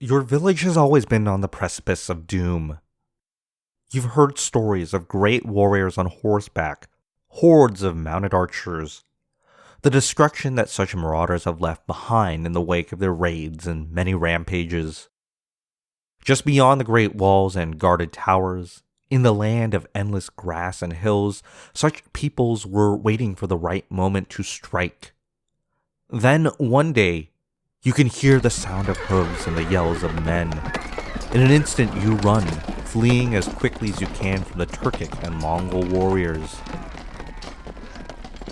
Your village has always been on the precipice of doom. You've heard stories of great warriors on horseback, hordes of mounted archers, the destruction that such marauders have left behind in the wake of their raids and many rampages. Just beyond the great walls and guarded towers, in the land of endless grass and hills, such peoples were waiting for the right moment to strike. Then, one day, you can hear the sound of hooves and the yells of men. In an instant, you run, fleeing as quickly as you can from the Turkic and Mongol warriors.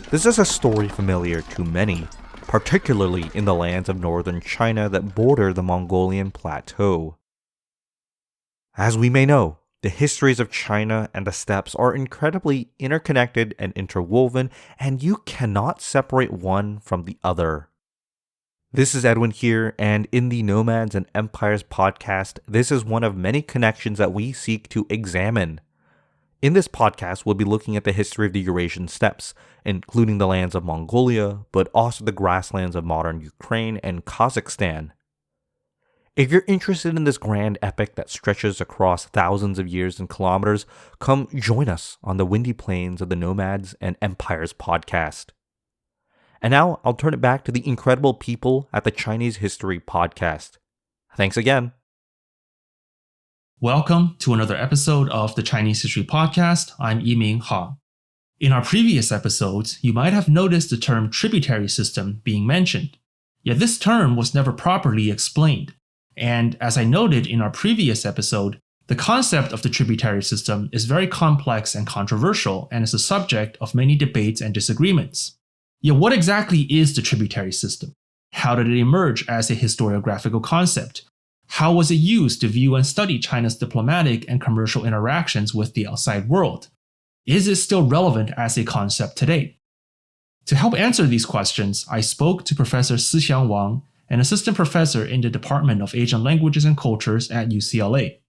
This is a story familiar to many, particularly in the lands of northern China that border the Mongolian plateau. As we may know, the histories of China and the steppes are incredibly interconnected and interwoven, and you cannot separate one from the other. This is Edwin here, and in the Nomads and Empires podcast, this is one of many connections that we seek to examine. In this podcast, we'll be looking at the history of the Eurasian steppes, including the lands of Mongolia, but also the grasslands of modern Ukraine and Kazakhstan. If you're interested in this grand epic that stretches across thousands of years and kilometers, come join us on the windy plains of the Nomads and Empires podcast. And now I'll turn it back to the incredible people at the Chinese History Podcast. Thanks again. Welcome to another episode of the Chinese History Podcast. I'm Yiming Ha. In our previous episodes, you might have noticed the term tributary system being mentioned. Yet this term was never properly explained. And as I noted in our previous episode, the concept of the tributary system is very complex and controversial and is the subject of many debates and disagreements. Yet what exactly is the tributary system? How did it emerge as a historiographical concept? How was it used to view and study China's diplomatic and commercial interactions with the outside world? Is it still relevant as a concept today? To help answer these questions, I spoke to Professor Sixiang Wang, an assistant professor in the Department of Asian Languages and Cultures at UCLA.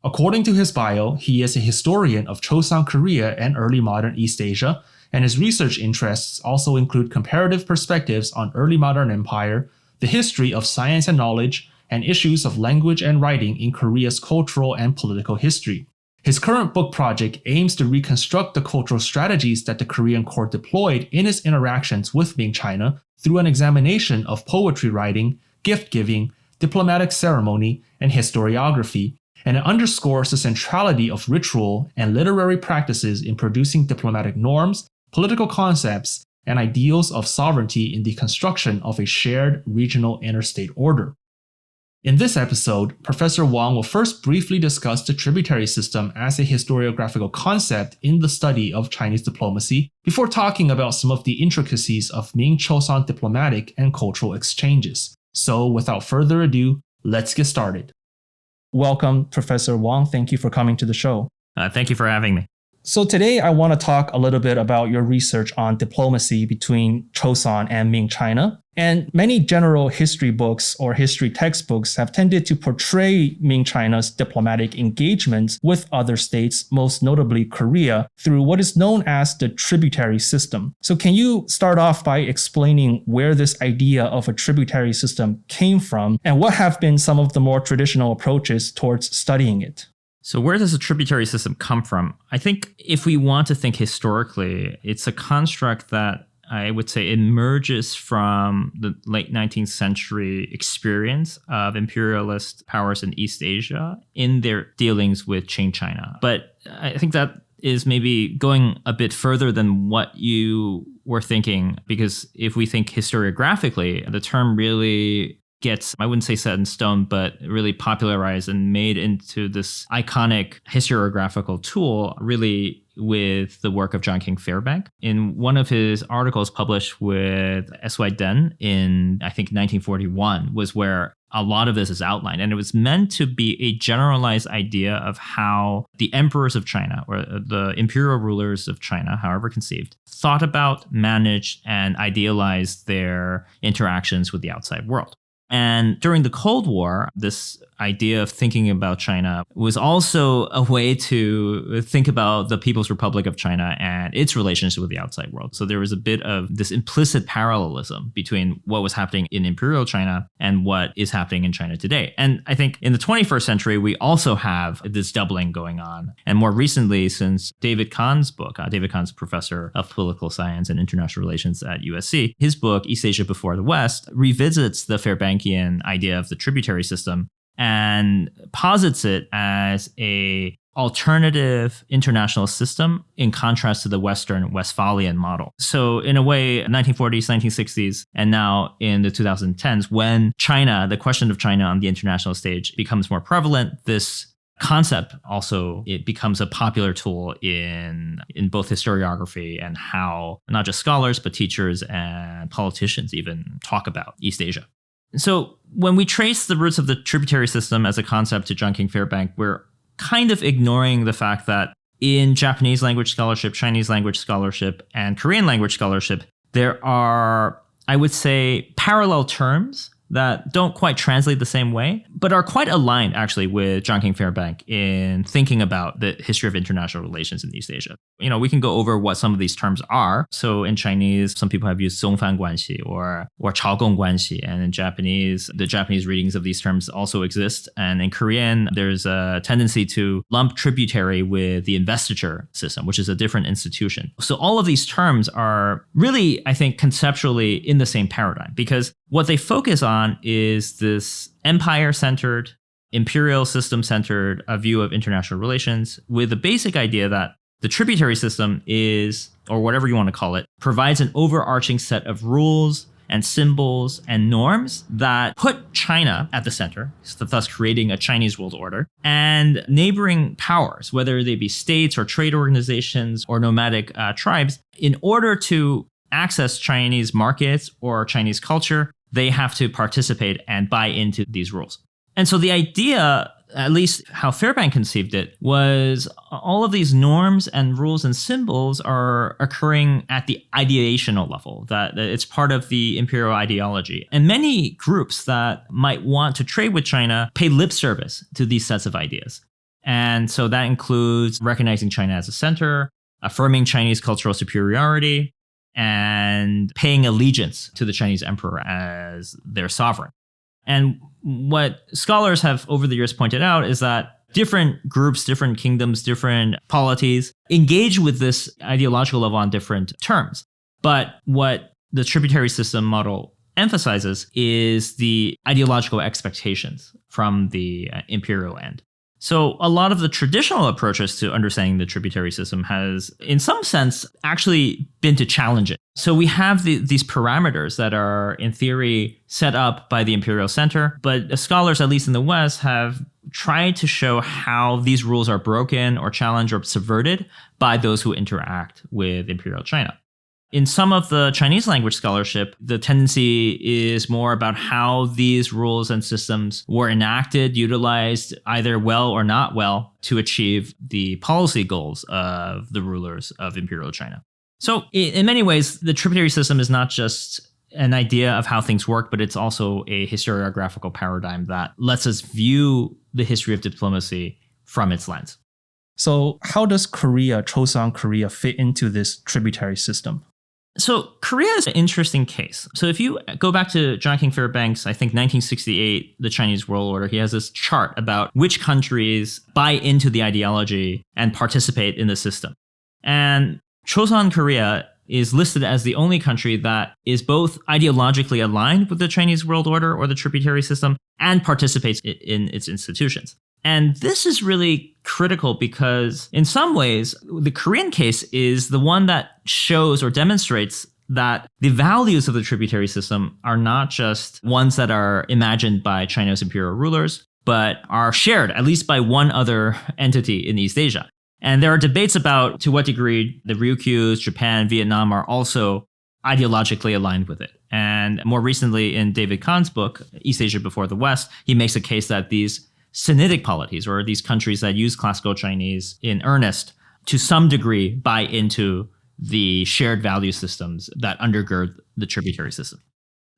According to his bio, he is a historian of Chosun Korea and early modern East Asia, and his research interests also include comparative perspectives on early modern empire, the history of science and knowledge, and issues of language and writing in Korea's cultural and political history. His current book project aims to reconstruct the cultural strategies that the Korean court deployed in its interactions with Ming China through an examination of poetry writing, gift-giving, diplomatic ceremony, and historiography, and it underscores the centrality of ritual and literary practices in producing diplomatic norms, political concepts, and ideals of sovereignty in the construction of a shared regional interstate order. In this episode, Professor Wang will first briefly discuss the tributary system as a historiographical concept in the study of Chinese diplomacy, before talking about some of the intricacies of Ming-Chosun diplomatic and cultural exchanges. So without further ado, let's get started. Welcome, Professor Wang. Thank you for coming to the show. Thank you for having me. So today I want to talk a little bit about your research on diplomacy between Chosun and Ming China. And many general history books or history textbooks have tended to portray Ming China's diplomatic engagements with other states, most notably Korea, through what is known as the tributary system. So can you start off by explaining where this idea of a tributary system came from and what have been some of the more traditional approaches towards studying it? So where does the tributary system come from? I think if we want to think historically, it's a construct that I would say emerges from the late 19th century experience of imperialist powers in East Asia in their dealings with Qing China. But I think that is maybe going a bit further than what you were thinking, because if we think historiographically, the term really gets, I wouldn't say set in stone, but really popularized and made into this iconic historiographical tool, really with the work of John King Fairbank. In one of his articles published with S.Y. Den in, I think, 1941, was where a lot of this is outlined. And it was meant to be a generalized idea of how the emperors of China, or the imperial rulers of China, however conceived, thought about, managed, and idealized their interactions with the outside world. And during the Cold War, this idea of thinking about China was also a way to think about the People's Republic of China and its relationship with the outside world. So there was a bit of this implicit parallelism between what was happening in Imperial China and what is happening in China today. And I think in the 21st century, we also have this doubling going on. And more recently, since David Kahn's book, David Kahn's professor of political science and international relations at USC, his book, East Asia Before the West, revisits the Fairbankian idea of the tributary system and posits it as a alternative international system in contrast to the Western Westphalian model. So in a way, 1940s, 1960s, and now in the 2010s, when China, the question of China on the international stage becomes more prevalent, this concept also, it becomes a popular tool in both historiography and how not just scholars, but teachers and politicians even talk about East Asia. So when we trace the roots of the tributary system as a concept to John King Fairbank, we're kind of ignoring the fact that in Japanese language scholarship, Chinese language scholarship, and Korean language scholarship, there are, I would say, parallel terms that don't quite translate the same way, but are quite aligned actually with John King Fairbank in thinking about the history of international relations in East Asia. You know, we can go over what some of these terms are. So in Chinese, some people have used 中藩关系 or 朝贡关系. And in Japanese, the Japanese readings of these terms also exist. And in Korean, there's a tendency to lump tributary with the investiture system, which is a different institution. So all of these terms are really, I think, conceptually in the same paradigm, because what they focus on is this empire-centered, imperial system-centered view of international relations with the basic idea that the tributary system is, or whatever you want to call it, provides an overarching set of rules and symbols and norms that put China at the center, thus creating a Chinese world order, and neighboring powers, whether they be states or trade organizations or nomadic tribes, in order to access Chinese markets or Chinese culture, they have to participate and buy into these rules. And so the idea, at least how Fairbank conceived it, was all of these norms and rules and symbols are occurring at the ideational level, that it's part of the imperial ideology. And many groups that might want to trade with China pay lip service to these sets of ideas. And so that includes recognizing China as a center, affirming Chinese cultural superiority, and paying allegiance to the Chinese emperor as their sovereign. And what scholars have over the years pointed out is that different groups, different kingdoms, different polities engage with this ideological level on different terms. But what the tributary system model emphasizes is the ideological expectations from the imperial end. So a lot of the traditional approaches to understanding the tributary system has, in some sense, actually been to challenge it. So we have these parameters that are, in theory, set up by the imperial center, but scholars, at least in the West, have tried to show how these rules are broken or challenged or subverted by those who interact with imperial China. In some of the Chinese language scholarship, the tendency is more about how these rules and systems were enacted, utilized either well or not well to achieve the policy goals of the rulers of imperial China. So in many ways, the tributary system is not just an idea of how things work, but it's also a historiographical paradigm that lets us view the history of diplomacy from its lens. So how does Chosun Korea fit into this tributary system? So Korea is an interesting case. So if you go back to John King Fairbank's, I think 1968, the Chinese World Order, he has this chart about which countries buy into the ideology and participate in the system. And Chosŏn Korea is listed as the only country that is both ideologically aligned with the Chinese World Order or the tributary system and participates in its institutions. And this is really critical because in some ways, the Korean case is the one that shows or demonstrates that the values of the tributary system are not just ones that are imagined by China's imperial rulers, but are shared at least by one other entity in East Asia. And there are debates about to what degree the Ryukyus, Japan, Vietnam are also ideologically aligned with it. And more recently in David Kahn's book, East Asia Before the West, he makes a case that these Sinitic polities, or these countries that use classical Chinese in earnest, to some degree buy into the shared value systems that undergird the tributary system.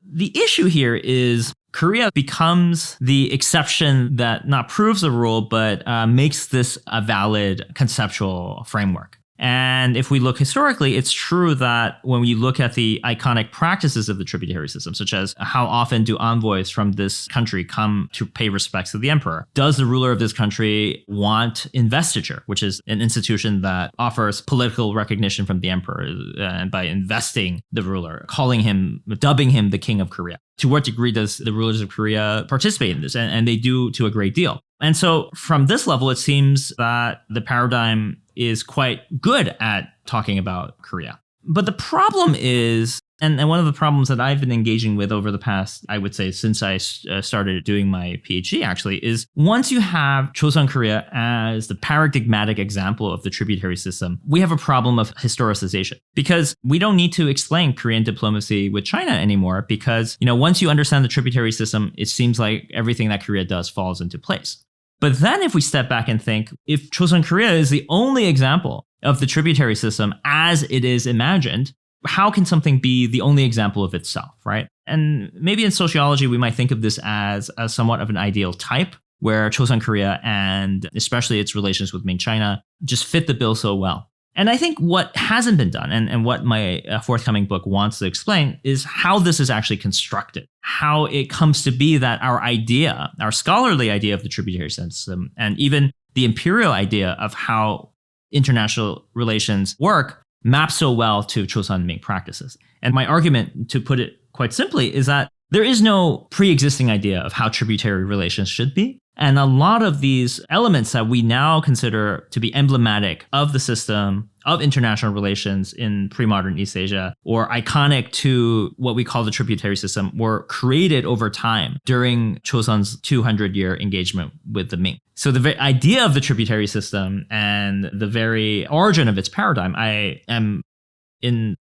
The issue here is Korea becomes the exception that not proves the rule, but makes this a valid conceptual framework. And if we look historically, it's true that when we look at the iconic practices of the tributary system, such as how often do envoys from this country come to pay respects to the emperor? Does the ruler of this country want investiture, which is an institution that offers political recognition from the emperor and by investing the ruler, dubbing him the king of Korea? To what degree does the rulers of Korea participate in this? And they do to a great deal. And so from this level, it seems that the paradigm is quite good at talking about Korea. But the problem is, and one of the problems that I've been engaging with over the past, I would say, since I started doing my PhD actually, is once you have Chosun Korea as the paradigmatic example of the tributary system, we have a problem of historicization. Because we don't need to explain Korean diplomacy with China anymore, because once you understand the tributary system, it seems like everything that Korea does falls into place. But then if we step back and think, if Chosun Korea is the only example of the tributary system as it is imagined, how can something be the only example of itself, right? And maybe in sociology, we might think of this as somewhat of an ideal type, where Chosun Korea and especially its relations with Ming China just fit the bill so well. And I think what hasn't been done, and what my forthcoming book wants to explain, is how this is actually constructed, how it comes to be that our scholarly idea of the tributary system, and even the imperial idea of how international relations work, map so well to Chosŏn and Ming practices. And my argument, to put it quite simply, is that there is no pre-existing idea of how tributary relations should be. And a lot of these elements that we now consider to be emblematic of the system of international relations in pre-modern East Asia, or iconic to what we call the tributary system, were created over time during Chosun's 200-year engagement with the Ming. So the idea of the tributary system and the very origin of its paradigm, I am, in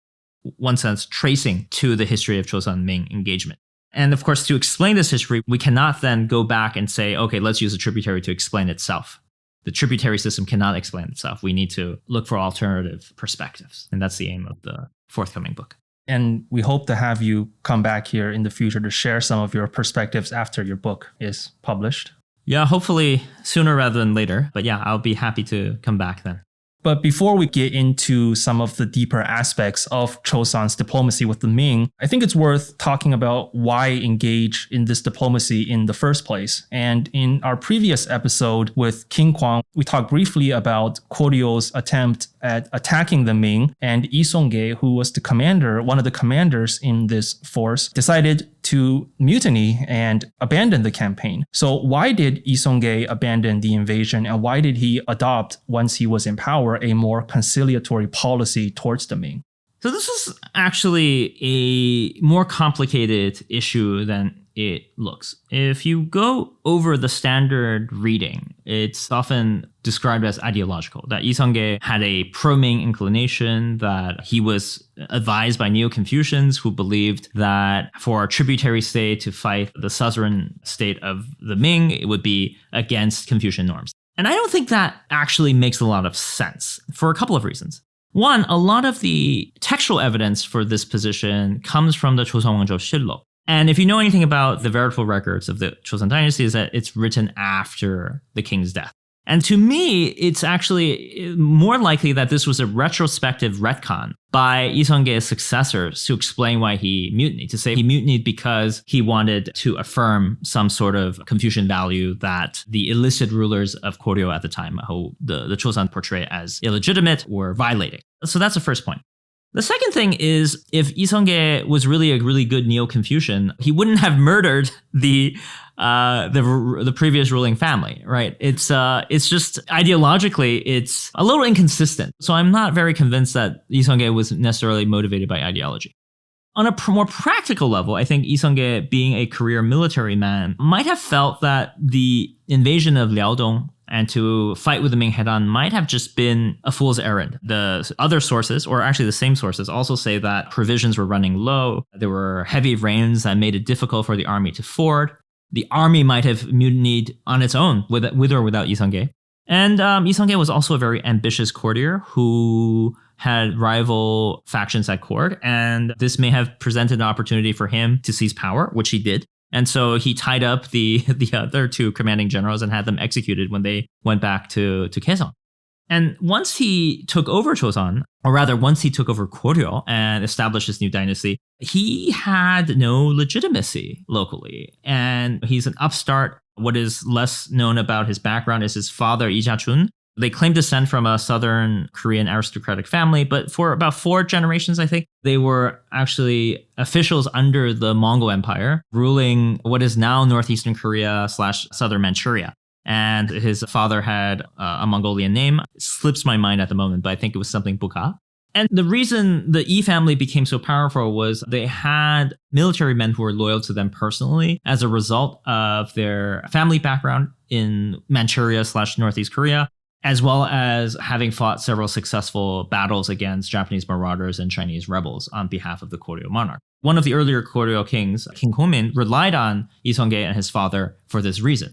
one sense, tracing to the history of Chosŏn-Ming engagement. And of course, to explain this history, we cannot then go back and say, okay, let's use a tributary to explain itself. The tributary system cannot explain itself. We need to look for alternative perspectives. And that's the aim of the forthcoming book. And we hope to have you come back here in the future to share some of your perspectives after your book is published. Yeah, hopefully sooner rather than later. But yeah, I'll be happy to come back then. But before we get into some of the deeper aspects of Chosun's diplomacy with the Ming, I think it's worth talking about why engage in this diplomacy in the first place. And in our previous episode with King Kwang, we talked briefly about Koryo's attempt at attacking the Ming, and Lee Song-ge, who was one of the commanders in this force, decided to mutiny and abandon the campaign. So why did Lee Song-ge abandon the invasion, and why did he adopt, once he was in power, a more conciliatory policy towards the Ming? So this is actually a more complicated issue than it looks. If you go over the standard reading, it's often described as ideological, that Lee Song-ge had a pro-Ming inclination, that he was advised by Neo-Confucians who believed that for a tributary state to fight the suzerain state of the Ming, it would be against Confucian norms. And I don't think that actually makes a lot of sense for a couple of reasons. One, a lot of the textual evidence for this position comes from the Chosŏn-Wangzhou Shillok. And if you know anything about the verifiable records of the Chosun dynasty, is that it's written after the king's death. And to me, it's actually more likely that this was a retrospective retcon by Lee Song-ge's successors to explain why he mutinied, to say he mutinied because he wanted to affirm some sort of Confucian value that the illicit rulers of Koryo at the time, who the Chosun portray as illegitimate, were violating. So that's the first point. The second thing is, if Lee Song-ge was really a really good Neo-Confucian, he wouldn't have murdered the previous ruling family, right? It's just ideologically, it's a little inconsistent. So I'm not very convinced that Lee Song-ge was necessarily motivated by ideology. On a more practical level, I think Lee Song-ge, being a career military man, might have felt that the invasion of Liaodong and to fight with the Ming head-on might have just been a fool's errand. The other sources, or actually the same sources, also say that provisions were running low. There were heavy rains that made it difficult for the army to ford. The army might have mutinied on its own, with or without Lee Song-ge. And Lee Song-ge was also a very ambitious courtier who had rival factions at court, and this may have presented an opportunity for him to seize power, which he did. And so he tied up the other two commanding generals and had them executed when they went back to Kaesong. And once he took over Joseon, or rather once he took over Koryo and established this new dynasty, he had no legitimacy locally. And he's an upstart. What is less known about his background is his father, Lee Ja-chun. They claim descent from a southern Korean aristocratic family, but for about 4 generations, I think, they were actually officials under the Mongol Empire, ruling what is now northeastern Korea / southern Manchuria. And his father had a Mongolian name. It slips my mind at the moment, but I think it was something Bukha. And the reason the Yi family became so powerful was they had military men who were loyal to them personally as a result of their family background in Manchuria / Northeast Korea, as well as having fought several successful battles against Japanese marauders and Chinese rebels on behalf of the Koryo monarch. One of the earlier Koryo kings, King Komin, relied on Lee Seong-ge and his father for this reason.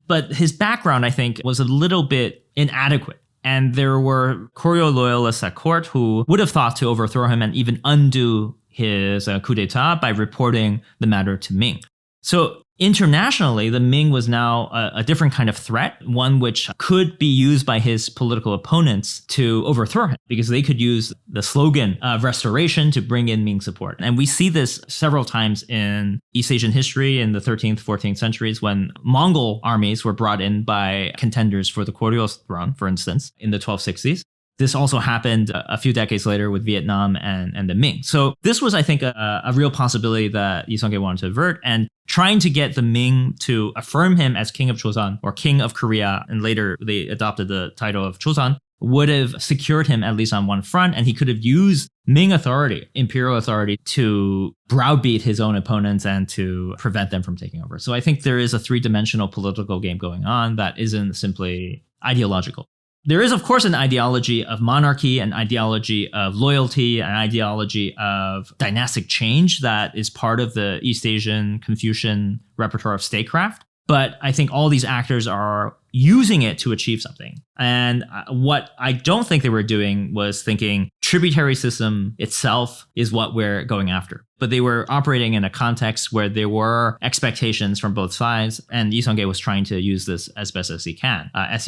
But his background, I think, was a little bit inadequate. And there were Koryo loyalists at court who would have thought to overthrow him and even undo his coup d'etat by reporting the matter to Ming. So internationally, the Ming was now a different kind of threat, one which could be used by his political opponents to overthrow him, because they could use the slogan of restoration to bring in Ming support. And we see this several times in East Asian history in the 13th, 14th centuries when Mongol armies were brought in by contenders for the Koryo throne, for instance, in the 1260s. This also happened a few decades later with Vietnam and the Ming. So this was, I think, a real possibility that Lee Seong-ge wanted to avert. And trying to get the Ming to affirm him as king of Joseon or king of Korea, and later they adopted the title of Joseon, would have secured him at least on one front. And he could have used Ming authority, imperial authority, to browbeat his own opponents and to prevent them from taking over. So I think there is a 3-dimensional political game going on that isn't simply ideological. There is, of course, an ideology of monarchy, an ideology of loyalty, an ideology of dynastic change that is part of the East Asian Confucian repertoire of statecraft. But I think all these actors are using it to achieve something. And what I don't think they were doing was thinking tributary system itself is what we're going after. But they were operating in a context where there were expectations from both sides. And Lee Seong-ge was trying to use this as best as he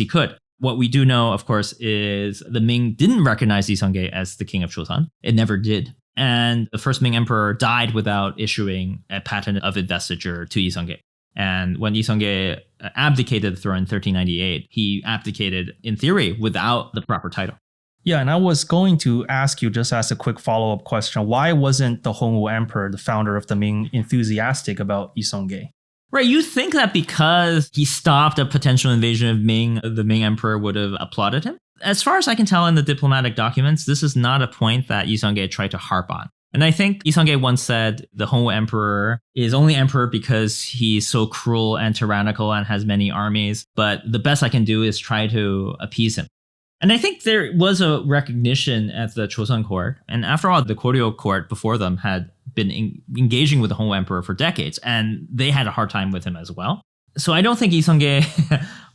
could. What we do know, of course, is the Ming didn't recognize Lee Seong-ge as the king of Joseon. It never did. And the first Ming emperor died without issuing a patent of investiture to Lee Seong-ge. And when Lee Seong-ge abdicated the throne in 1398, he abdicated, in theory, without the proper title. Yeah, and I was going to ask you, just as a quick follow-up question, why wasn't the Hongwu emperor, the founder of the Ming, enthusiastic about Lee Seong-ge? Right, you think that because he stopped a potential invasion of Ming, the Ming emperor would have applauded him? As far as I can tell in the diplomatic documents, this is not a point that Lee Seong-ge tried to harp on. And I think Lee Seong-ge once said the Hongwu emperor is only emperor because he's so cruel and tyrannical and has many armies, but the best I can do is try to appease him. And I think there was a recognition at the Chosŏn court. And after all, the Koryo court before them had been engaging with the Hongwu emperor for decades, and they had a hard time with him as well. So I don't think Lee Seong-ge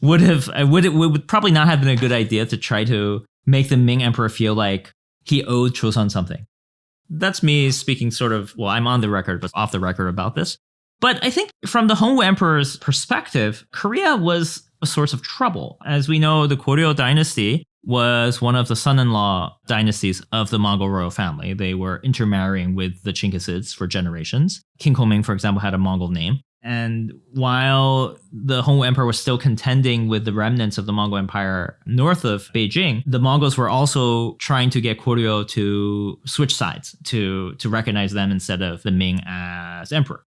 would probably not have been a good idea to try to make the Ming emperor feel like he owed Joseon something. That's me speaking sort of, well, I'm on the record, but off the record about this. But I think from the Hongwu emperor's perspective, Korea was a source of trouble. As we know, the Koryo dynasty was one of the son-in-law dynasties of the Mongol royal family. They were intermarrying with the Chinggisids for generations. King Chosŏn-Ming, for example, had a Mongol name. And while the Hongwu Emperor was still contending with the remnants of the Mongol Empire north of Beijing, the Mongols were also trying to get Koryo to switch sides, to recognize them instead of the Ming as emperor.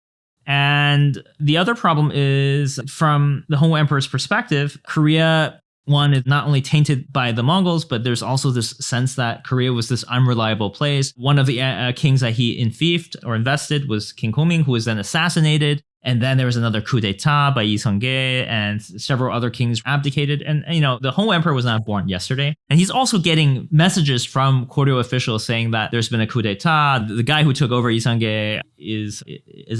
And the other problem is, from the Hongwu Emperor's perspective, Korea, one, is not only tainted by the Mongols, but there's also this sense that Korea was this unreliable place. One of the kings that he enfiefed or invested was King Chosŏn-Ming, who was then assassinated. And then there was another coup d'etat by Lee Seong-ge, and several other kings abdicated. And, the Hongwu Emperor was not born yesterday. And he's also getting messages from Koryo officials saying that there's been a coup d'etat. The guy who took over Lee Seong-ge is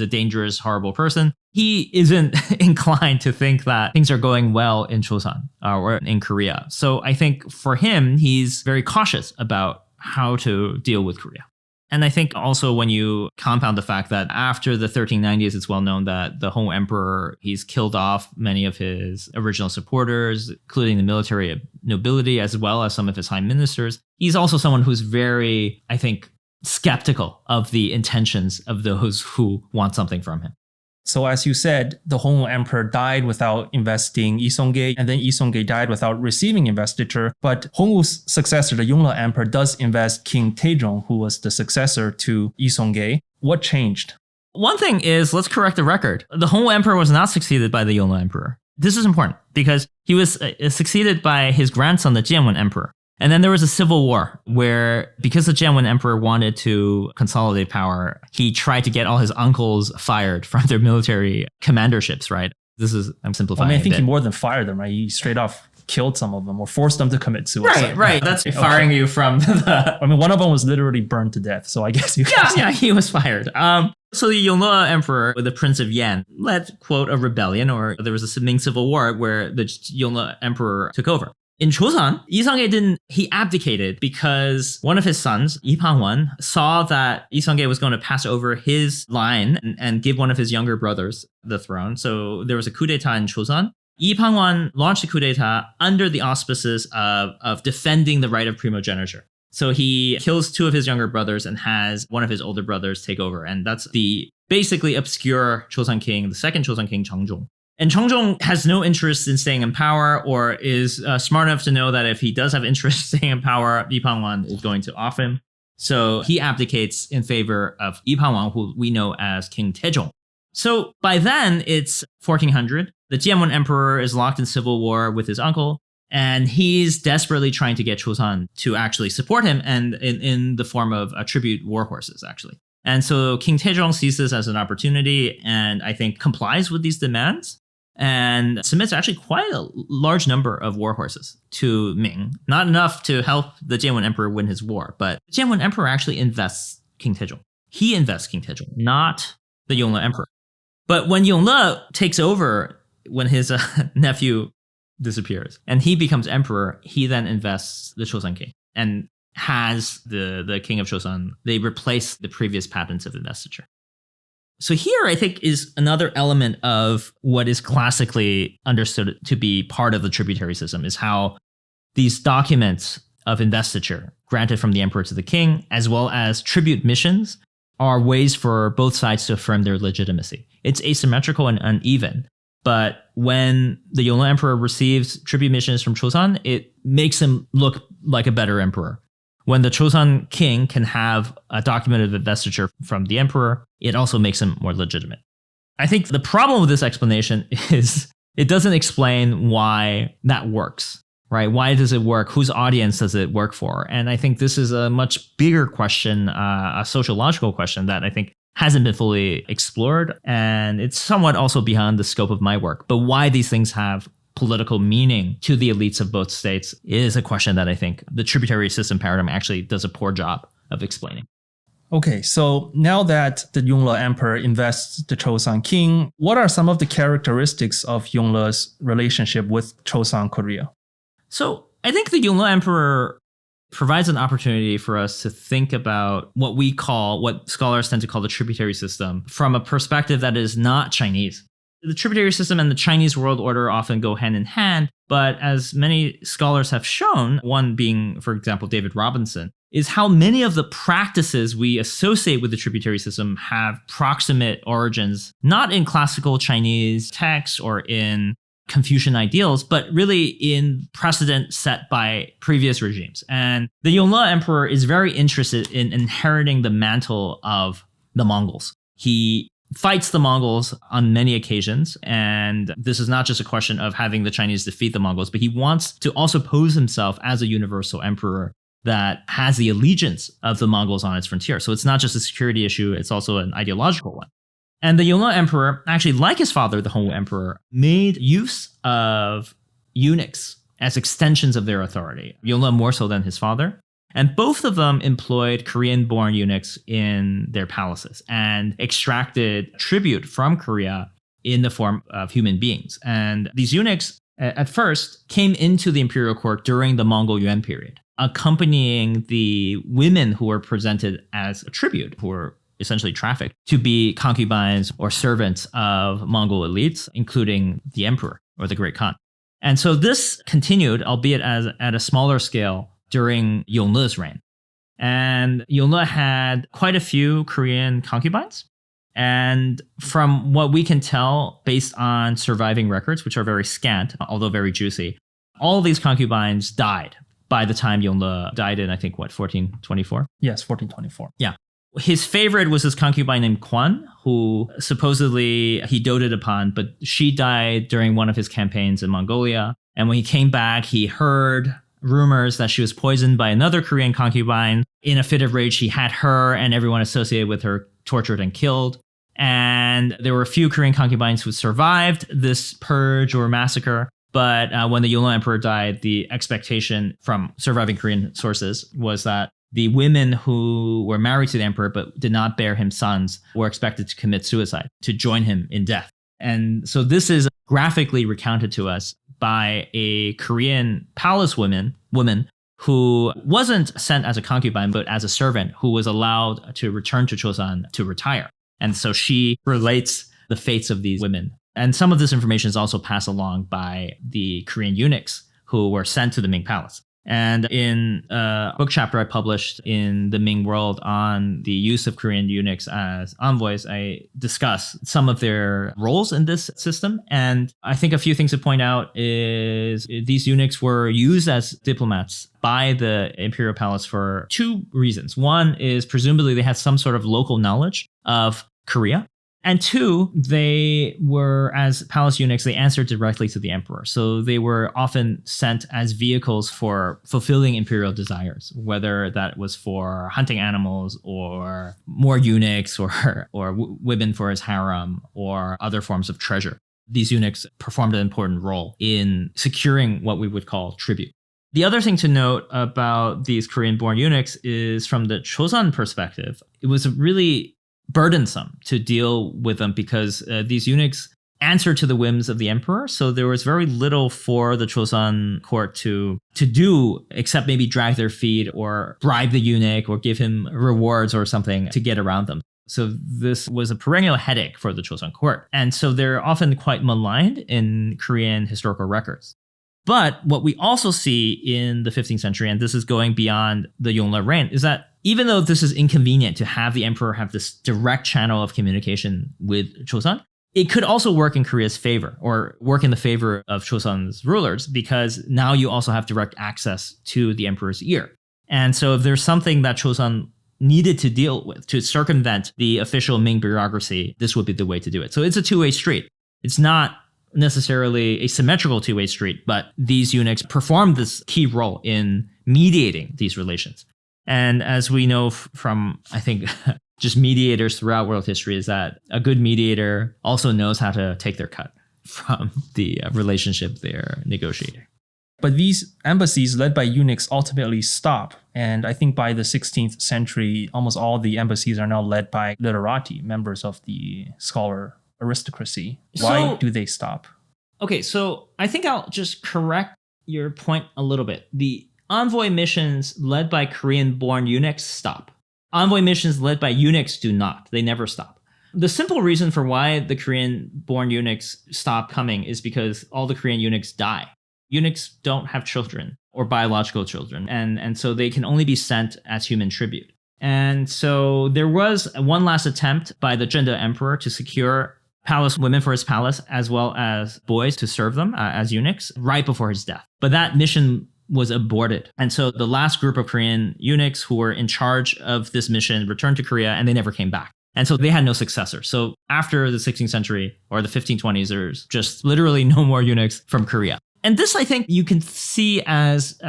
a dangerous, horrible person. He isn't inclined to think that things are going well in Joseon or in Korea. So I think for him, he's very cautious about how to deal with Korea. And I think also when you compound the fact that after the 1390s, it's well known that the Hong Emperor, he's killed off many of his original supporters, including the military nobility, as well as some of his high ministers. He's also someone who's very, I think, skeptical of the intentions of those who want something from him. So as you said, the Hong Emperor died without investing Yi Song-ge, and then Yi Song-ge died without receiving investiture. But Hongwu's successor, the Yongle Emperor, does invest King Taejong, who was the successor to Yi Song-ge. What changed? One thing is, let's correct the record. The Hong Emperor was not succeeded by the Yongle Emperor. This is important because he was succeeded by his grandson, the Jianwen Emperor. And then there was a civil war where, because the Jianwen Emperor wanted to consolidate power, he tried to get all his uncles fired from their military commanderships, right? I'm simplifying. I think he more than fired them, right? He straight off killed some of them or forced them to commit suicide. Right. That's firing you from the... one of them was literally burned to death, so I guess you can say. Yeah, he was fired. So the Yongle Emperor, the Prince of Yan, led, quote, a rebellion, or there was a Ming Civil War where the Yongle Emperor took over. In Chosŏn, Yi Song-ge he abdicated because one of his sons, Yi Pangwan, saw that Yi Song-ge was going to pass over his line and give one of his younger brothers the throne. So there was a coup d'etat in Chosŏn. Yi Pangwan launched a coup d'etat under the auspices of defending the right of primogeniture. So he kills two of his younger brothers and has one of his older brothers take over. And that's the basically obscure Chosŏn king, the second Chosŏn king, Cheongjong. And Cheongjong has no interest in staying in power, or is smart enough to know that if he does have interest in staying in power, Yi Pangwan is going to off him. So he abdicates in favor of Yi Pangwan, who we know as King Taejong. So by then, it's 1400. The Jianwen Emperor is locked in civil war with his uncle, and he's desperately trying to get Chosŏn to actually support him, and in the form of tribute war horses, actually. And so King Taejong sees this as an opportunity, and I think complies with these demands, and submits actually quite a large number of war horses to Ming. Not enough to help the Jianwen Emperor win his war, but the Jianwen Emperor actually invests King Taejong. He invests King Taejong, not the Yongle Emperor. But when Yongle takes over, when his nephew disappears and he becomes emperor, he then invests the Chosŏn king and has the king of Chosŏn. They replace the previous patents of investiture. So here, I think, is another element of what is classically understood to be part of the tributary system, is how these documents of investiture granted from the emperor to the king, as well as tribute missions, are ways for both sides to affirm their legitimacy. It's asymmetrical and uneven, but when the Yongle Emperor receives tribute missions from Chosŏn, it makes him look like a better emperor. When the Chosŏn king can have a document of investiture from the emperor, it also makes him more legitimate. I think the problem with this explanation is it doesn't explain why that works, right? Why does it work? Whose audience does it work for? And I think this is a much bigger question, a sociological question that I think hasn't been fully explored. And it's somewhat also beyond the scope of my work. But why these things have political meaning to the elites of both states is a question that I think the tributary system paradigm actually does a poor job of explaining. Okay, so now that the Yongle Emperor invests the Chosŏn king, what are some of the characteristics of Yongle's relationship with Chosŏn Korea? So I think the Yongle Emperor provides an opportunity for us to think about what scholars tend to call the tributary system from a perspective that is not Chinese. The tributary system and the Chinese world order often go hand in hand, but as many scholars have shown, one being, for example, David Robinson, is how many of the practices we associate with the tributary system have proximate origins, not in classical Chinese texts or in Confucian ideals, but really in precedent set by previous regimes. And the Yongle Emperor is very interested in inheriting the mantle of the Mongols. He fights the Mongols on many occasions, and this is not just a question of having the Chinese defeat the Mongols, but he wants to also pose himself as a universal emperor that has the allegiance of the Mongols on its frontier. So it's not just a security issue, it's also an ideological one. And the Yongle Emperor, actually like his father, the Hong Emperor, made use of eunuchs as extensions of their authority. Yongle more so than his father. And both of them employed Korean-born eunuchs in their palaces and extracted tribute from Korea in the form of human beings. And these eunuchs, at first, came into the imperial court during the Mongol Yuan period. accompanying the women who were presented as a tribute, who were essentially trafficked to be concubines or servants of Mongol elites, including the emperor or the Great Khan. And so this continued, albeit at a smaller scale, during Yongle's reign. And Yongle had quite a few Korean concubines. And from what we can tell, based on surviving records, which are very scant, although very juicy, all of these concubines died by the time Yongle died in, I think, 1424? Yes, 1424. Yeah. His favorite was his concubine named Kwan, who supposedly he doted upon, but she died during one of his campaigns in Mongolia. And when he came back, he heard rumors that she was poisoned by another Korean concubine. In a fit of rage, he had her and everyone associated with her tortured and killed. And there were a few Korean concubines who survived this purge or massacre. But when the Yongle emperor died, the expectation from surviving Korean sources was that the women who were married to the emperor but did not bear him sons were expected to commit suicide, to join him in death. And so this is graphically recounted to us by a Korean palace woman who wasn't sent as a concubine, but as a servant who was allowed to return to Chosun to retire. And so she relates the fates of these women. And some of this information is also passed along by the Korean eunuchs who were sent to the Ming palace. And in a book chapter I published in the Ming World on the use of Korean eunuchs as envoys, I discuss some of their roles in this system. And I think a few things to point out is these eunuchs were used as diplomats by the imperial palace for two reasons. One is presumably they had some sort of local knowledge of Korea. And two, they were, as palace eunuchs, they answered directly to the emperor. So they were often sent as vehicles for fulfilling imperial desires, whether that was for hunting animals or more eunuchs or women for his harem or other forms of treasure. These eunuchs performed an important role in securing what we would call tribute. The other thing to note about these Korean-born eunuchs is from the Chosun perspective, it was really burdensome to deal with them because these eunuchs answered to the whims of the emperor. So there was very little for the Chosun court to do except maybe drag their feet or bribe the eunuch or give him rewards or something to get around them. So this was a perennial headache for the Chosun court. And so they're often quite maligned in Korean historical records. But what we also see in the 15th century, and this is going beyond the Yongle reign, is that even though this is inconvenient to have the emperor have this direct channel of communication with Chosun, it could also work in Korea's favor or work in the favor of Chosun's rulers because now you also have direct access to the emperor's ear. And so if there's something that Chosun needed to deal with to circumvent the official Ming bureaucracy, this would be the way to do it. So it's a two-way street. It's not necessarily a symmetrical two-way street, but these eunuchs perform this key role in mediating these relations. And as we know from, I think, just mediators throughout world history, is that a good mediator also knows how to take their cut from the relationship they're negotiating. But these embassies led by eunuchs ultimately stop. And I think by the 16th century, almost all the embassies are now led by literati, members of the scholar aristocracy. Why do they stop? Okay, so I think I'll just correct your point a little bit. The envoy missions led by Korean-born eunuchs stop. Envoy missions led by eunuchs do not. They never stop. The simple reason for why the Korean-born eunuchs stop coming is because all the Korean eunuchs die. Eunuchs don't have children or biological children, and so they can only be sent as human tribute. And so there was one last attempt by the Zhenda emperor to secure palace women for his palace as well as boys to serve them as eunuchs right before his death. But that mission was aborted. And so the last group of Korean eunuchs who were in charge of this mission returned to Korea and they never came back. And so they had no successor. So after the 16th century or the 1520s, there's just literally no more eunuchs from Korea. And this, I think, you can see as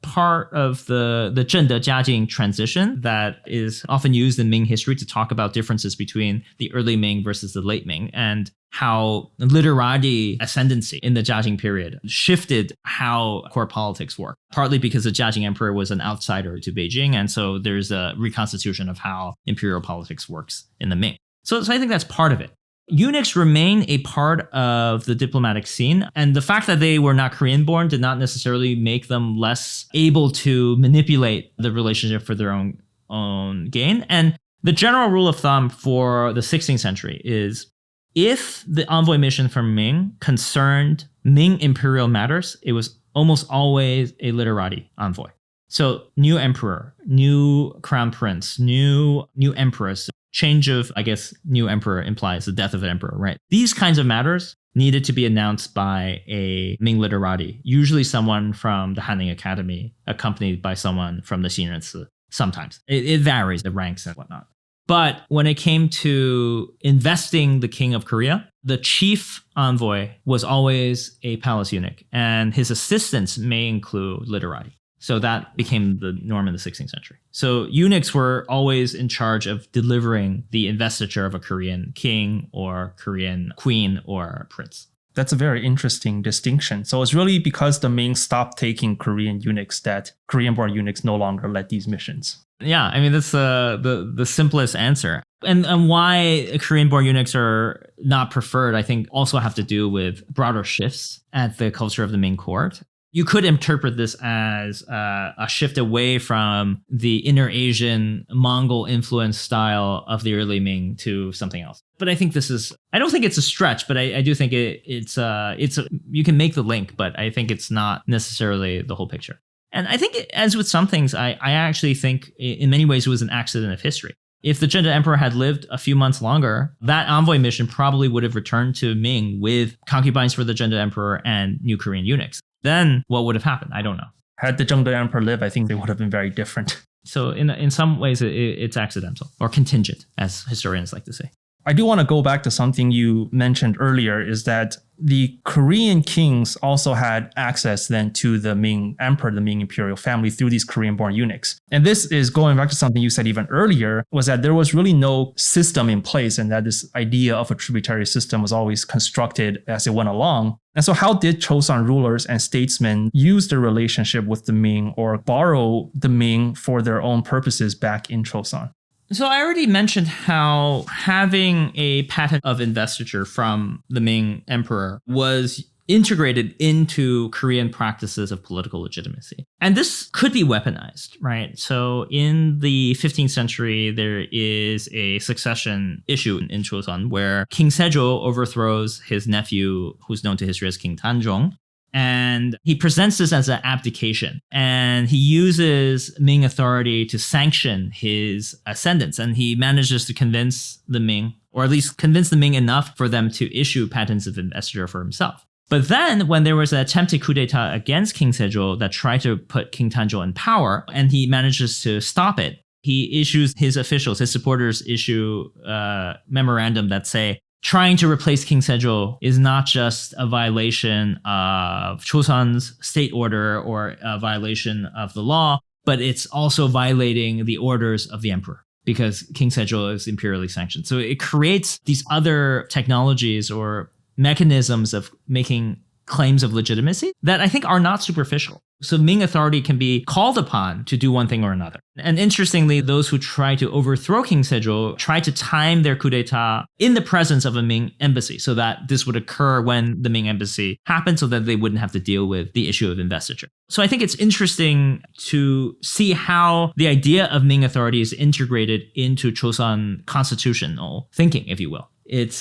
part of the Zhenda Jiajing transition that is often used in Ming history to talk about differences between the early Ming versus the late Ming and how literati ascendancy in the Jiajing period shifted how court politics work, partly because the Jiajing emperor was an outsider to Beijing. And so there's a reconstitution of how imperial politics works in the Ming. So I think that's part of it. Eunuchs remain a part of the diplomatic scene, and the fact that they were not Korean-born did not necessarily make them less able to manipulate the relationship for their own gain. And the general rule of thumb for the 16th century is if the envoy mission from Ming concerned Ming imperial matters, it was almost always a literati envoy. So new emperor, new crown prince, new empress. Change of, I guess, new emperor implies the death of an emperor, right? These kinds of matters needed to be announced by a Ming literati, usually someone from the Hanning Academy, accompanied by someone from the Xinrenci. Sometimes. It varies, the ranks and whatnot. But when it came to investing the king of Korea, the chief envoy was always a palace eunuch, and his assistants may include literati. So that became the norm in the 16th century. So eunuchs were always in charge of delivering the investiture of a Korean king or Korean queen or prince. That's a very interesting distinction. So it's really because the Ming stopped taking Korean eunuchs that Korean-born eunuchs no longer led these missions. Yeah, I mean, that's the simplest answer. And why Korean-born eunuchs are not preferred, I think, also have to do with broader shifts at the culture of the Ming court. You could interpret this as a shift away from the inner Asian Mongol influence style of the early Ming to something else. But I think I don't think it's a stretch, but I do think it's you can make the link, but I think it's not necessarily the whole picture. And I think, as with some things, I actually think in many ways it was an accident of history. If the Zhengde Emperor had lived a few months longer, that envoy mission probably would have returned to Ming with concubines for the Zhengde Emperor and new Korean eunuchs. Then what would have happened? I don't know. Had the Zhengde Emperor lived, I think they would have been very different. So in some ways, it's accidental or contingent, as historians like to say. I do want to go back to something you mentioned earlier, is that the Korean kings also had access then to the Ming emperor, the Ming imperial family, through these Korean-born eunuchs. And this is going back to something you said even earlier, was that there was really no system in place, and that this idea of a tributary system was always constructed as it went along. And so how did Chosun rulers and statesmen use their relationship with the Ming or borrow the Ming for their own purposes back in Chosun? So I already mentioned how having a patent of investiture from the Ming emperor was integrated into Korean practices of political legitimacy. And this could be weaponized, right? So in the 15th century, there is a succession issue in Chosun where King Sejong overthrows his nephew, who's known to history as King Tanjong. And he presents this as an abdication. And he uses Ming authority to sanction his ascendants. And he manages to convince the Ming, or at least convince the Ming enough for them to issue patents of investiture for himself. But then when there was an attempted coup d'etat against King Sejong that tried to put King Tanjong in power, and he manages to stop it, he issues his officials, his supporters issue a memorandum that say, trying to replace King Sejong is not just a violation of Chosun's state order or a violation of the law, but it's also violating the orders of the emperor because King Sejong is imperially sanctioned. So it creates these other technologies or mechanisms of making claims of legitimacy that I think are not superficial. So Ming authority can be called upon to do one thing or another. And interestingly, those who try to overthrow King Sejong try to time their coup d'etat in the presence of a Ming embassy so that this would occur when the Ming embassy happened so that they wouldn't have to deal with the issue of investiture. So I think it's interesting to see how the idea of Ming authority is integrated into Chosun constitutional thinking, if you will. It's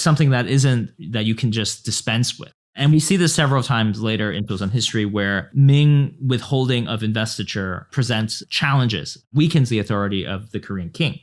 something that you can just dispense with. And we see this several times later in Chosun history where Ming withholding of investiture presents challenges, weakens the authority of the Korean king.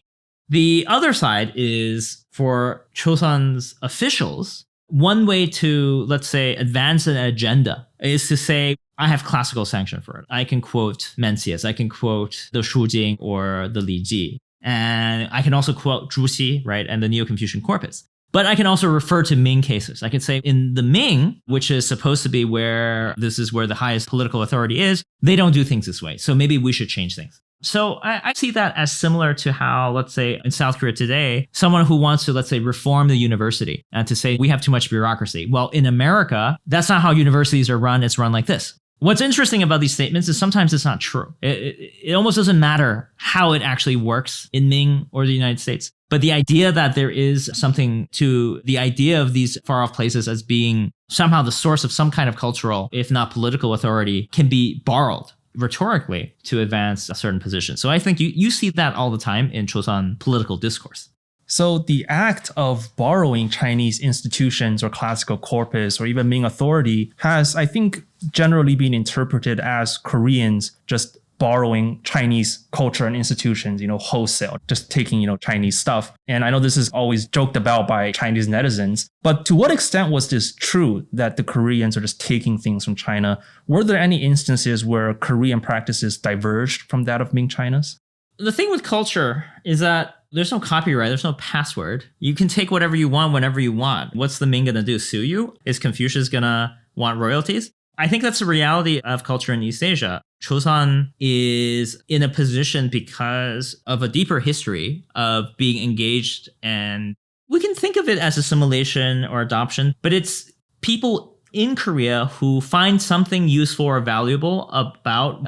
The other side is for Chosun's officials, one way to, let's say, advance an agenda is to say, I have classical sanction for it. I can quote Mencius, I can quote the Shujing or the Li Ji, and I can also quote Zhu Xi, right, and the Neo-Confucian corpus. But I can also refer to Ming cases. I can say in the Ming, which is supposed to be where this is where the highest political authority is, they don't do things this way. So maybe we should change things. So I see that as similar to how, let's say, in South Korea today, someone who wants to, let's say, reform the university and to say we have too much bureaucracy. Well, in America, that's not how universities are run. It's run like this. What's interesting about these statements is sometimes it's not true. It almost doesn't matter how it actually works in Ming or the United States. But the idea that there is something to the idea of these far off places as being somehow the source of some kind of cultural, if not political authority, can be borrowed rhetorically to advance a certain position. So I think you see that all the time in Chosun political discourse. So the act of borrowing Chinese institutions or classical corpus or even Ming authority has, I think, generally been interpreted as Koreans just borrowing Chinese culture and institutions, wholesale, just taking, Chinese stuff. And I know this is always joked about by Chinese netizens, but to what extent was this true that the Koreans are just taking things from China? Were there any instances where Korean practices diverged from that of Ming China's? The thing with culture is that there's no copyright, there's no password. You can take whatever you want whenever you want. What's the Ming gonna do? Sue you? Is Confucius gonna want royalties? I think that's the reality of culture in East Asia. Chosun is in a position because of a deeper history of being engaged, and we can think of it as assimilation or adoption, but it's people in Korea who find something useful or valuable about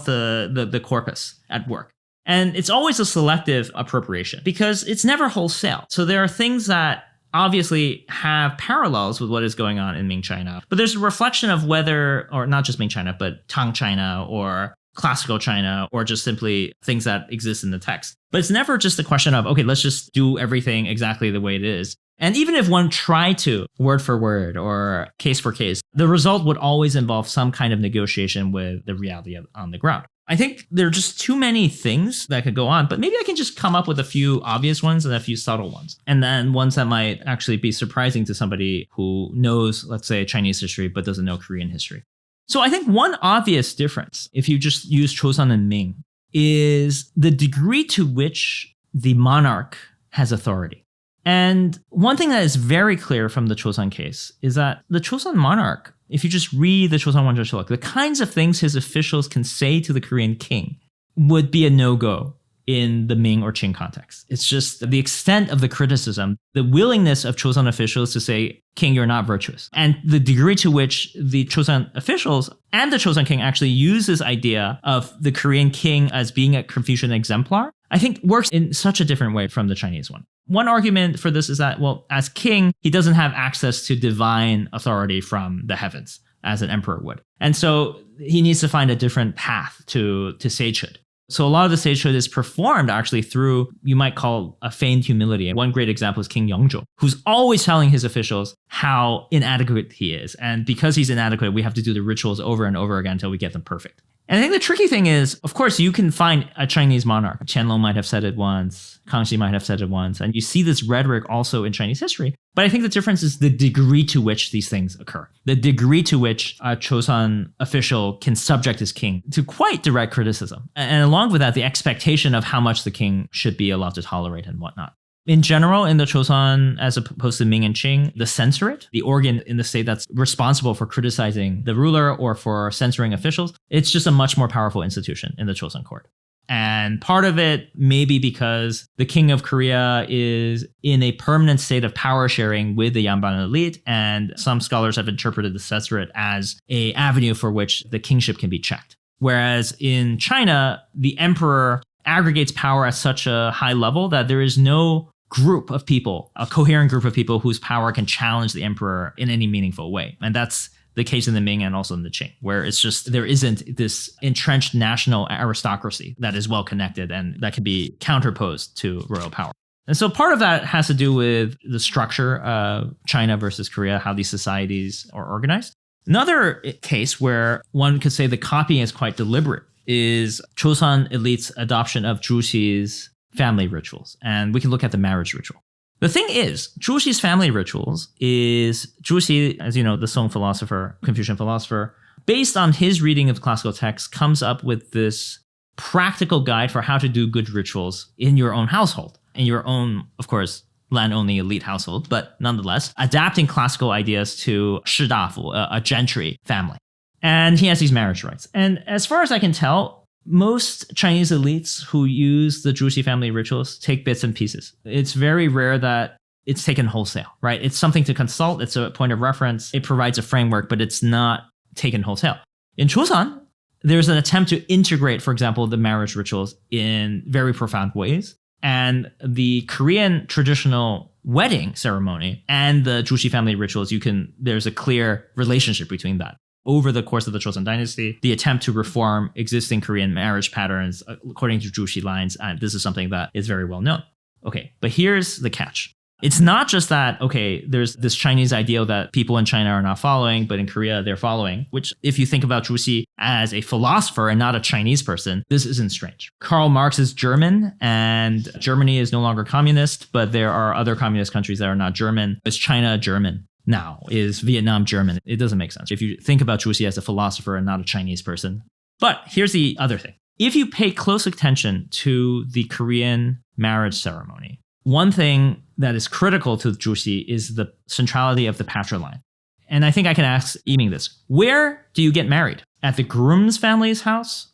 the corpus at work. And it's always a selective appropriation because it's never wholesale. So there are things that obviously have parallels with what is going on in Ming China. But there's a reflection of whether, or not just Ming China, but Tang China or classical China, or just simply things that exist in the text. But it's never just a question of, okay, let's just do everything exactly the way it is. And even if one tried to, word for word or case for case, the result would always involve some kind of negotiation with the reality on the ground. I think there are just too many things that could go on, but maybe I can just come up with a few obvious ones and a few subtle ones. And then ones that might actually be surprising to somebody who knows, let's say, Chinese history, but doesn't know Korean history. So I think one obvious difference, if you just use Chosŏn and Ming, is the degree to which the monarch has authority. And one thing that is very clear from the Chosŏn case is that the Chosŏn monarch, if you just read the Chosŏn Wanjōshiluk, the kinds of things his officials can say to the Korean king would be a no-go in the Ming or Qing context. It's just the extent of the criticism, the willingness of Chosŏn officials to say, king, you're not virtuous. And the degree to which the Chosŏn officials and the Chosŏn king actually use this idea of the Korean king as being a Confucian exemplar, I think works in such a different way from the Chinese one. One argument for this is that, well, as king, he doesn't have access to divine authority from the heavens as an emperor would. And so he needs to find a different path to sagehood. So a lot of the sagehood is performed actually through, you might call, a feigned humility. And one great example is King Yeongjo, who's always telling his officials how inadequate he is. And because he's inadequate, we have to do the rituals over and over again until we get them perfect. And I think the tricky thing is, of course, you can find a Chinese monarch. Qianlong might have said it once, Kangxi might have said it once, and you see this rhetoric also in Chinese history. But I think the difference is the degree to which these things occur, the degree to which a Chosun official can subject his king to quite direct criticism. And along with that, the expectation of how much the king should be allowed to tolerate and whatnot. In general, in the Chosun, as opposed to Ming and Qing, the censorate, the organ in the state that's responsible for criticizing the ruler or for censoring officials, it's just a much more powerful institution in the Chosun court. And part of it may be because the king of Korea is in a permanent state of power sharing with the Yanban elite, and some scholars have interpreted the censorate as an avenue for which the kingship can be checked. Whereas in China, the emperor aggregates power at such a high level that there is no group of people, a coherent group of people whose power can challenge the emperor in any meaningful way. And that's the case in the Ming and also in the Qing, where it's just there isn't this entrenched national aristocracy that is well connected and that can be counterposed to royal power. And so part of that has to do with the structure of China versus Korea, how these societies are organized. Another case where one could say the copying is quite deliberate is Chosun elite's adoption of Zhu Xi's family rituals. And we can look at the marriage ritual. The thing is, Zhu Xi's family rituals is, Zhu Xi, as you know, the Song philosopher, Confucian philosopher, based on his reading of classical texts, comes up with this practical guide for how to do good rituals in your own household, in your own, of course, land-only elite household, but nonetheless, adapting classical ideas to shidafu, a gentry family. And he has these marriage rites. And as far as I can tell, most Chinese elites who use the Zhu Xi family rituals take bits and pieces. It's very rare that it's taken wholesale, right? It's something to consult. It's a point of reference. It provides a framework, but it's not taken wholesale. In Chosŏn, there's an attempt to integrate, for example, the marriage rituals in very profound ways. And the Korean traditional wedding ceremony and the Jushi family rituals, there's a clear relationship between that. Over the course of the Chosŏn dynasty, the attempt to reform existing Korean marriage patterns according to Jushi lines, and this is something that is very well known. Okay, but here's the catch. It's not just that, okay, there's this Chinese ideal that people in China are not following, but in Korea they're following, which if you think about Jushi as a philosopher and not a Chinese person, this isn't strange. Karl Marx is German, and Germany is no longer communist, but there are other communist countries that are not German. Is China German? Now, is Vietnam German? It doesn't make sense if you think about Jushi as a philosopher and not a Chinese person. But here's the other thing. If you pay close attention to the Korean marriage ceremony, one thing that is critical to Jushi is the centrality of the patriline. And I think I can ask Yiming this. Where do you get married? At the groom's family's house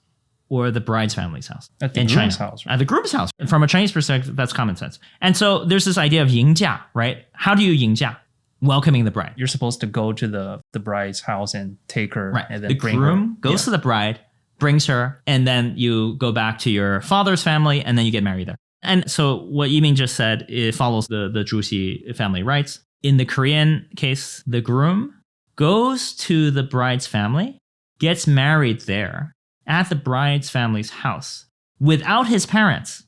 or the bride's family's house? At the in groom's China? house. Right? At the groom's house. From a Chinese perspective, that's common sense. And so there's this idea of yingjia, right? How do you yingjia? Welcoming the bride. You're supposed to go to the bride's house and take her, Right. and then The bring groom her. goes to the bride, brings her, and then you go back to your father's family, and then you get married there. And so what Yiming just said, it follows the Jushi family rites. In the Korean case, the groom goes to the bride's family, gets married there at the bride's family's house without his parents,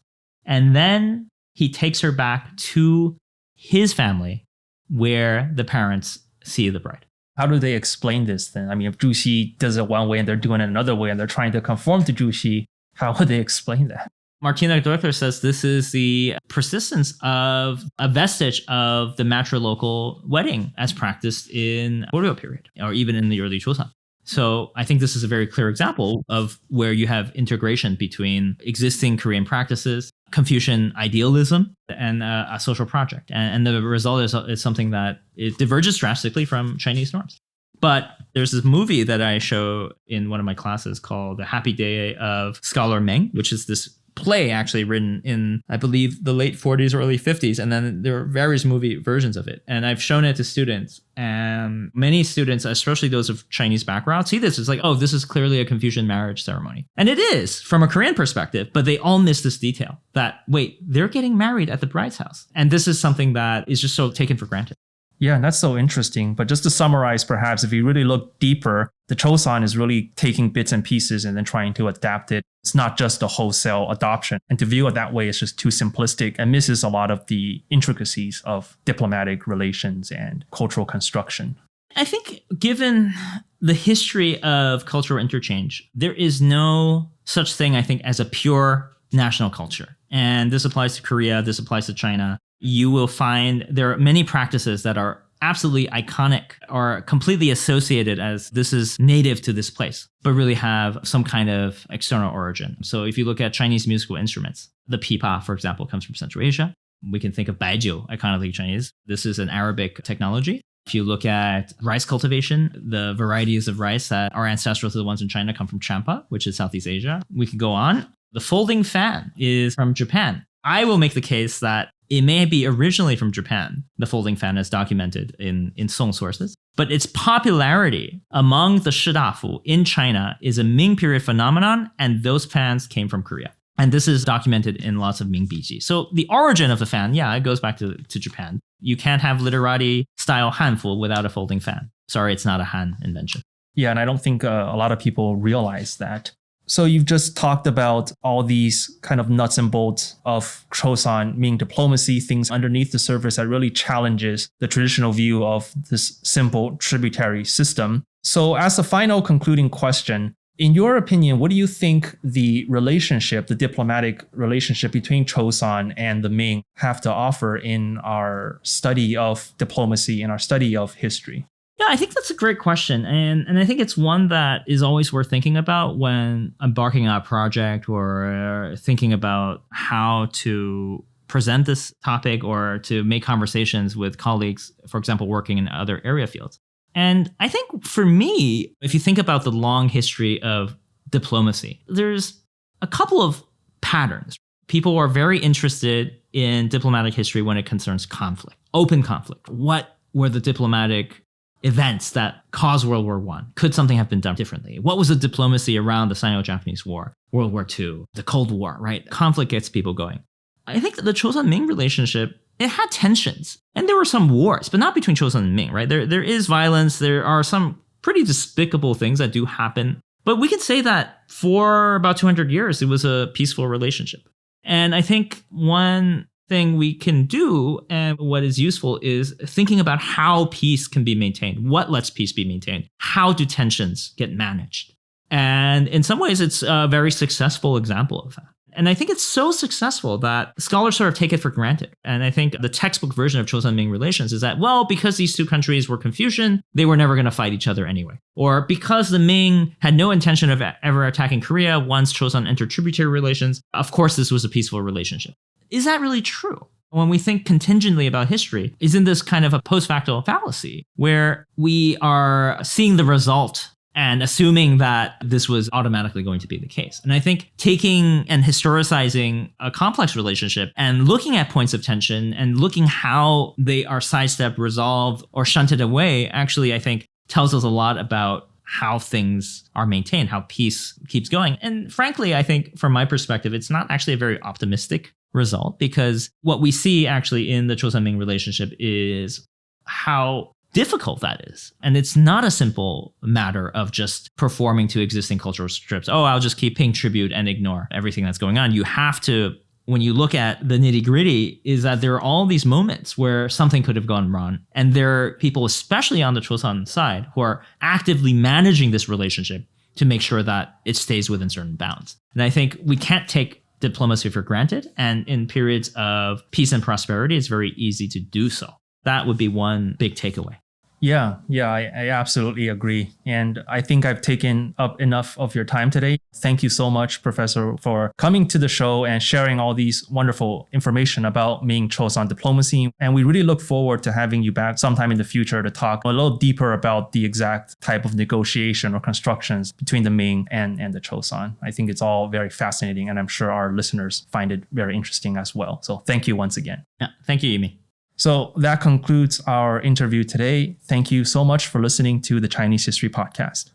and then he takes her back to his family where the parents see the bride. How do they explain this then? I mean, if Jushi does it one way and they're doing it another way and they're trying to conform to Jushi, how would they explain that? Martina Deutler says this is the persistence of a vestige of the matrilocal wedding as practiced in Goryeo period, or even in the early Joseon. So I think this is a very clear example of where you have integration between existing Korean practices, Confucian idealism, and a social project. And the result is something that it diverges drastically from Chinese norms. But there's this movie that I show in one of my classes called The Happy Day of Scholar Ming, which is this play actually written in, I believe, the late 40s or early 50s. And then there are various movie versions of it. And I've shown it to students. And many students, especially those of Chinese background, see this. It's like, oh, this is clearly a Confucian marriage ceremony. And it is from a Korean perspective, but they all miss this detail that, wait, they're getting married at the bride's house. And this is something that is just so taken for granted. Yeah, and that's so interesting. But just to summarize, perhaps, if you really look deeper, the Chosŏn is really taking bits and pieces and then trying to adapt it. It's not just a wholesale adoption. And to view it that way is just too simplistic and misses a lot of the intricacies of diplomatic relations and cultural construction. I think given the history of cultural interchange, there is no such thing, I think, as a pure national culture. And this applies to Korea, this applies to China. You will find there are many practices that are absolutely iconic or completely associated as this is native to this place, but really have some kind of external origin. So if you look at Chinese musical instruments, the pipa, for example, comes from Central Asia. We can think of baijiu, iconically Chinese. This is an Arabic technology. If you look at rice cultivation, the varieties of rice that are ancestral to the ones in China come from Champa, which is Southeast Asia. We could go on. The folding fan is from Japan. I will make the case that it may be originally from Japan. The folding fan is documented in Song sources. But its popularity among the shidafu in China is a Ming period phenomenon, and those fans came from Korea. And this is documented in lots of Ming biji. So the origin of the fan, yeah, it goes back to Japan. You can't have literati style hanfu without a folding fan. Sorry, it's not a Han invention. Yeah, and I don't think a lot of people realize that. So you've just talked about all these kind of nuts and bolts of Chosŏn-Ming diplomacy, things underneath the surface that really challenges the traditional view of this simple tributary system. So as a final concluding question, in your opinion, what do you think the relationship, the diplomatic relationship between Chosŏn and the Ming have to offer in our study of diplomacy, in our study of history? Yeah, I think that's a great question. And I think it's one that is always worth thinking about when embarking on a project or thinking about how to present this topic or to make conversations with colleagues, for example, working in other area fields. And I think for me, if you think about the long history of diplomacy, there's a couple of patterns. People are very interested in diplomatic history when it concerns conflict, open conflict. What were the diplomatic events that caused World War I? Could something have been done differently? What was the diplomacy around the Sino-Japanese War, World War II, the Cold War, right? Conflict gets people going. I think that the Chosŏn-Ming relationship, it had tensions. And there were some wars, but not between Chosŏn and Ming, right? There is violence. There are some pretty despicable things that do happen. But we could say that for about 200 years, it was a peaceful relationship. And I think one thing we can do, and what is useful, is thinking about how peace can be maintained. What lets peace be maintained? How do tensions get managed? And in some ways, it's a very successful example of that. And I think it's so successful that scholars sort of take it for granted. And I think the textbook version of Chosŏn-Ming relations is that, well, because these two countries were Confucian, they were never going to fight each other anyway. Or because the Ming had no intention of ever attacking Korea once Chosŏn entered tributary relations, of course this was a peaceful relationship. Is that really true? When we think contingently about history, isn't this kind of a post facto fallacy where we are seeing the result and assuming that this was automatically going to be the case? And I think taking and historicizing a complex relationship and looking at points of tension and looking how they are sidestepped, resolved, or shunted away, actually, I think, tells us a lot about how things are maintained, how peace keeps going. And frankly, I think from my perspective, it's not actually a very optimistic result, because what we see actually in the Chosŏn-Ming relationship is how difficult that is. And it's not a simple matter of just performing to existing cultural scripts. Oh, I'll just keep paying tribute and ignore everything that's going on. You have to, when you look at the nitty gritty, is that there are all these moments where something could have gone wrong. And there are people, especially on the Chosŏn side, who are actively managing this relationship to make sure that it stays within certain bounds. And I think we can't take diplomacy for granted. And in periods of peace and prosperity, it's very easy to do so. That would be one big takeaway. Yeah, I absolutely agree. And I think I've taken up enough of your time today. Thank you so much, Professor, for coming to the show and sharing all these wonderful information about Ming Chosŏn diplomacy. And we really look forward to having you back sometime in the future to talk a little deeper about the exact type of negotiation or constructions between the Ming and the Chosŏn. I think it's all very fascinating, and I'm sure our listeners find it very interesting as well. So thank you once again. Yeah, thank you, Yimi. So that concludes our interview today. Thank you so much for listening to the Chinese History Podcast.